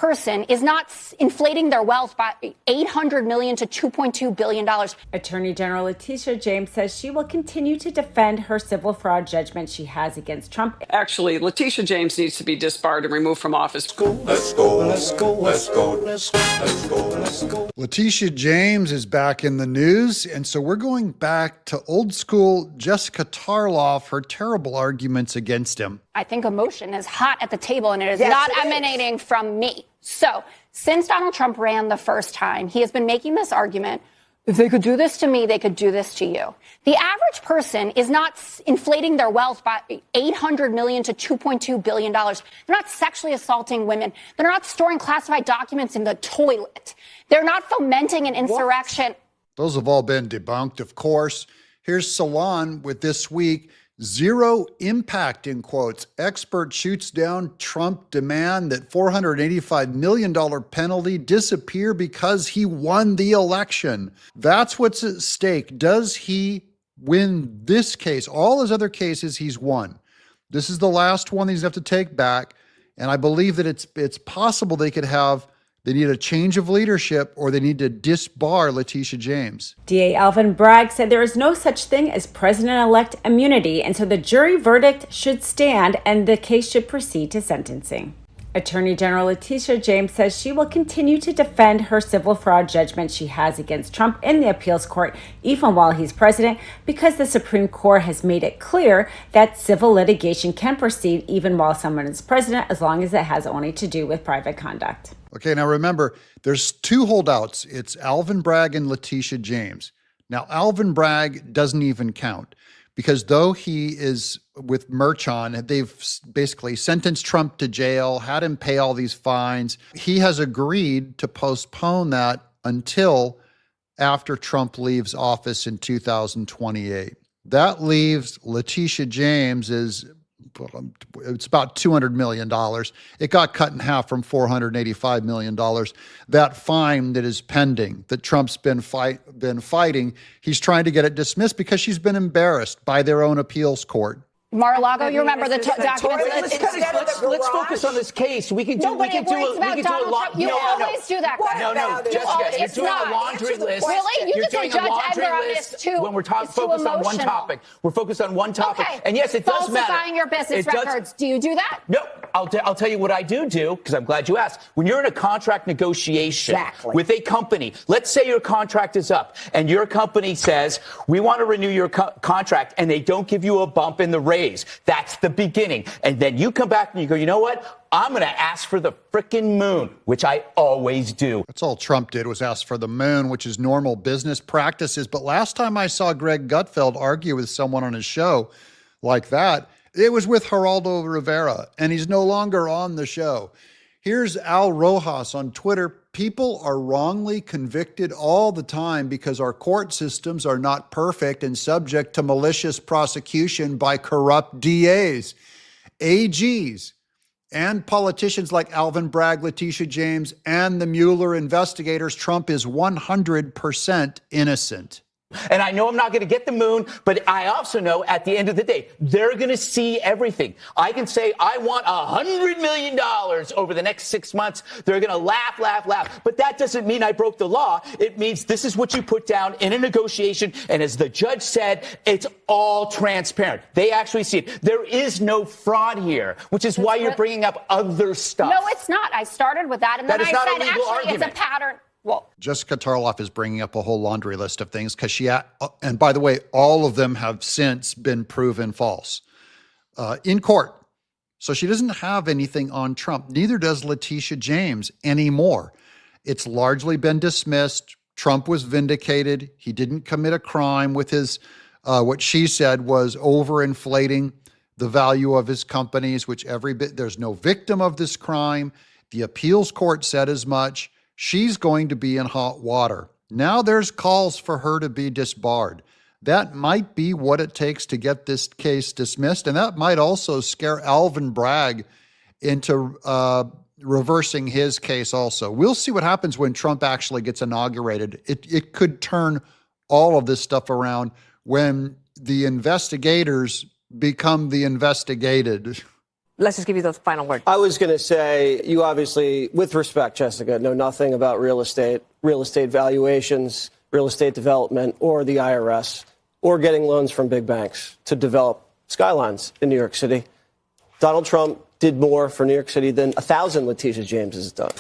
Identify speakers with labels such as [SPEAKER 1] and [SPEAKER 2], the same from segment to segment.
[SPEAKER 1] person is not inflating their wealth by $800 million to $2.2 billion.
[SPEAKER 2] Attorney General Letitia James says she will continue to defend her civil fraud judgment she has against Trump.
[SPEAKER 3] Actually, Letitia James needs to be disbarred and removed from office.
[SPEAKER 4] Let's go, let's go, let's go, let's go, let's go, let's go. Letitia James is back in the news, and so we're going back to old school Jessica Tarlov, her terrible arguments against him.
[SPEAKER 1] I think emotion is hot at the table, and it is not emanating from me. So since Donald Trump ran the first time, he has been making this argument. If they could do this to me, they could do this to you. The average person is not inflating their wealth by $800 million to $2.2 billion. They're not sexually assaulting women. They're not storing classified documents in the toilet. They're not fomenting an insurrection.
[SPEAKER 4] Those have all been debunked, of course. Here's Salon with This Week. Zero impact, in quotes. Expert shoots down Trump demand that $485 million penalty disappear because he won the election. That's what's at stake. Does he win this case? All his other cases he's won. This is the last one he's going to have to take back. And I believe that it's possible they need a change of leadership, or they need to disbar Letitia James.
[SPEAKER 2] DA Alvin Bragg said there is no such thing as president-elect immunity, and so the jury verdict should stand and the case should proceed to sentencing. Attorney General Letitia James says she will continue to defend her civil fraud judgment she has against Trump in the appeals court, even while he's president, because the Supreme Court has made it clear that civil litigation can proceed even while someone is president, as long as it has only to do with private conduct.
[SPEAKER 4] Okay, now remember, there's two holdouts. It's Alvin Bragg and Letitia James. Now, Alvin Bragg doesn't even count, because though he is with Merchan, they've basically sentenced Trump to jail, had him pay all these fines. He has agreed to postpone that until after Trump leaves office in 2028. That leaves Letitia James it's about $200 million. It got cut in half from $485 million. That fine that is pending, that Trump's been fighting, he's trying to get it dismissed because she's been embarrassed by their own appeals court.
[SPEAKER 1] Mar-a-Lago, you remember the documents?
[SPEAKER 5] Let's focus on this case. We can do a lot.
[SPEAKER 1] You always do that.
[SPEAKER 5] No, Jessica, you're doing a laundry list.
[SPEAKER 1] Really? You just Judge Edgar on this too.
[SPEAKER 5] When we're focused on one topic, we're focused on one topic.
[SPEAKER 1] Okay.
[SPEAKER 5] And yes, it does matter.
[SPEAKER 1] Falsifying your business records. Do you do that?
[SPEAKER 5] No. I'll tell you what I do, because I'm glad you asked. When you're in a contract negotiation with a company, let's say your contract is up and your company says, we want to renew your contract, and they don't give you a bump in the raise. That's the beginning. And then you come back and you go, you know what? I'm going to ask for the frickin' moon, which I always do.
[SPEAKER 4] That's all Trump did, was ask for the moon, which is normal business practices. But last time I saw Greg Gutfeld argue with someone on his show like that, it was with Geraldo Rivera, and he's no longer on the show. Here's Al Rojas on Twitter. People are wrongly convicted all the time because our court systems are not perfect and subject to malicious prosecution by corrupt DAs, AGs, and politicians like Alvin Bragg, Letitia James, and the Mueller investigators. Trump is 100% innocent.
[SPEAKER 5] And I know I'm not going to get the moon, but I also know at the end of the day, they're going to see everything. I can say I want $100 million over the next 6 months. They're going to laugh. But that doesn't mean I broke the law. It means this is what you put down in a negotiation. And as the judge said, it's all transparent. They actually see it. There is no fraud here, which is why you're bringing up other stuff.
[SPEAKER 1] No, it's not. I started with that. And then I said, actually, it's a pattern. Well,
[SPEAKER 4] Jessica Tarlov is bringing up a whole laundry list of things because and by the way, all of them have since been proven false in court. So she doesn't have anything on Trump. Neither does Letitia James anymore. It's largely been dismissed. Trump was vindicated. He didn't commit a crime with his, what she said was overinflating the value of his companies, which there's no victim of this crime. The appeals court said as much. She's going to be in hot water. Now there's calls for her to be disbarred. That might be what it takes to get this case dismissed, and that might also scare Alvin Bragg into reversing his case also. We'll see what happens when Trump actually gets inaugurated. It could turn all of this stuff around when the investigators become the investigated.
[SPEAKER 6] let's just give you the final word.
[SPEAKER 7] I was going to say, you obviously, with respect, Jessica, know nothing about real estate valuations, real estate development, or the IRS, or getting loans from big banks to develop skylines in New York City. Donald Trump did more for New York City than 1,000 Letitia James has done.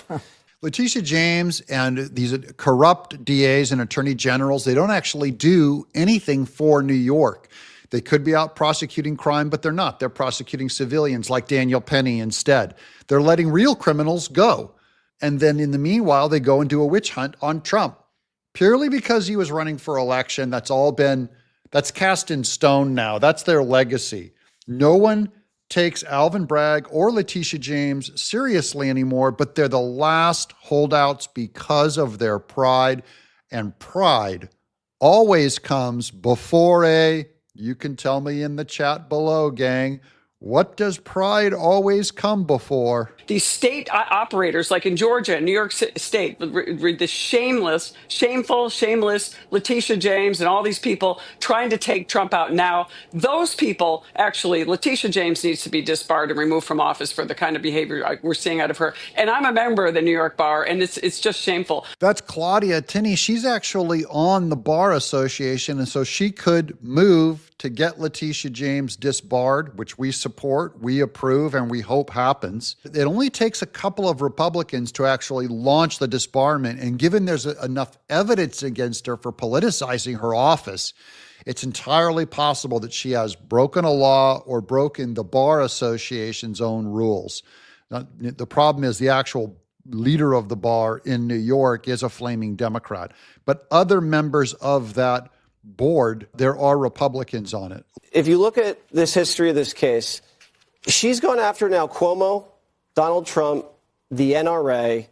[SPEAKER 4] Letitia James and these corrupt DAs and attorney generals, they don't actually do anything for New York. They could be out prosecuting crime, but they're not. They're prosecuting civilians like Daniel Penny instead. They're letting real criminals go. And then in the meanwhile, they go and do a witch hunt on Trump purely because he was running for election. That's cast in stone now. That's their legacy. No one takes Alvin Bragg or Letitia James seriously anymore, but they're the last holdouts because of their pride. And pride always comes before you can tell me in the chat below, gang, what does pride always come before?
[SPEAKER 3] These state operators, like in Georgia, New York State, the shameless Letitia James and all these people trying to take Trump out now. Those people, actually, Letitia James needs to be disbarred and removed from office for the kind of behavior we're seeing out of her. And I'm a member of the New York Bar, and it's just shameful.
[SPEAKER 4] That's Claudia Tinney. She's actually on the Bar Association, and so she could move to get Letitia James disbarred, which we support, we approve, and we hope happens. It only takes a couple of Republicans to actually launch the disbarment, and given there's enough evidence against her for politicizing her office, it's entirely possible that she has broken a law or broken the Bar Association's own rules. Now, the problem is the actual leader of the bar in New York is a flaming Democrat, but other members of that board, there are Republicans on it.
[SPEAKER 7] If you look at this history of this case, she's gone after now Cuomo, Donald Trump, the NRA,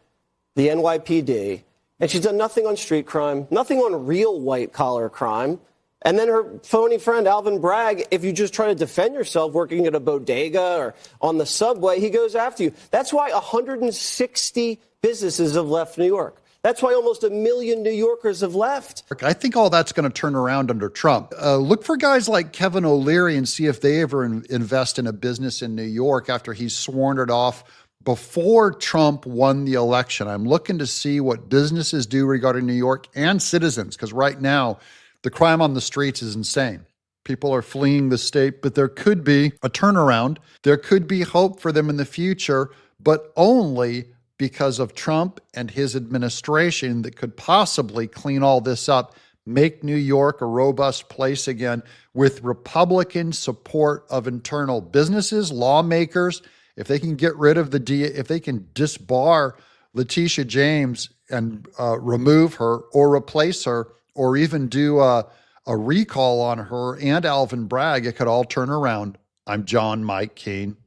[SPEAKER 7] the NYPD, and she's done nothing on street crime, nothing on real white-collar crime. And then her phony friend, Alvin Bragg, if you just try to defend yourself working at a bodega or on the subway, he goes after you. That's why 160 businesses have left New York. That's why almost 1 million New Yorkers have left.
[SPEAKER 4] I think all that's going to turn around under Trump. Look for guys like Kevin O'Leary and see if they ever invest in a business in New York after he's sworn it off before Trump won the election. I'm looking to see what businesses do regarding New York and citizens, because right now the crime on the streets is insane. People are fleeing the state, but there could be a turnaround. There could be hope for them in the future, but only because of Trump and his administration that could possibly clean all this up, make New York a robust place again with Republican support of internal businesses, lawmakers. If they can get rid of if they can disbar Letitia James and remove her or replace her or even do a recall on her and Alvin Bragg, it could all turn around. I'm John Mike Keane.